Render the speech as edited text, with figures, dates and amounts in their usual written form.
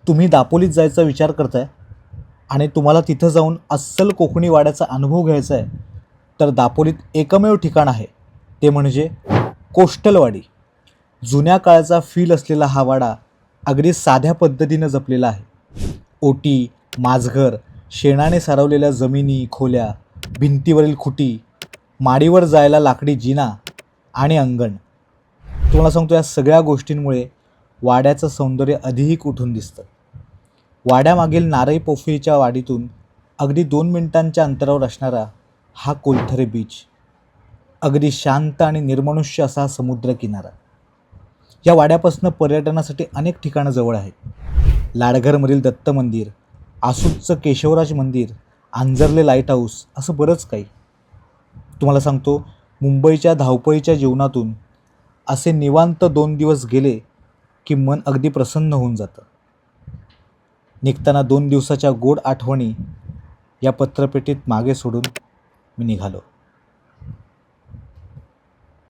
तुम्ही दापोलीत जायचा विचार करताय आणि तुम्हाला तिथं जाऊन अस्सल कोकणी वाड्याचा अनुभव घ्यायचा आहे, तर दापोलीत एकमेव ठिकाण आहे, ते म्हणजे कोस्टलवाडी. जुन्या काळाचा फील असलेला हा वाडा अगदी साध्या पद्धतीनं जपलेला आहे. ओटी, माजघर, शेणाने सारवलेल्या जमिनी, खोल्या, भिंतीवरील खुटी, माडीवर जायला लाकडी जिना आणि अंगण. तुम्हाला सांगतो, या सगळ्या गोष्टींमुळे वाड्याचं सौंदर्य अधिक उठून दिसतं. वाड्यामागील नारई पोफळीच्या वाडीतून अगदी 2 मिनिटांच्या अंतरावर असणारा हा कोलथरे बीच, अगदी शांत आणि निर्मनुष्य असा हा समुद्रकिनारा. या वाड्यापासून पर्यटनासाठी अनेक ठिकाणं जवळ आहेत. लाडघरमधील दत्त मंदिर, आसूतचं केशवराज मंदिर, आंजर्ले लाईट हाऊस, असं बरंच काही. तुम्हाला सांगतो, मुंबईच्या धावपळीच्या जीवनातून असे निवांत 2 दिवस गेले की मन अगदी प्रसन्न होऊन जातं. निघताना 2 दिवसाच्या गोड आठवणी या पत्रपेटीत मागे सोडून मी निघालो.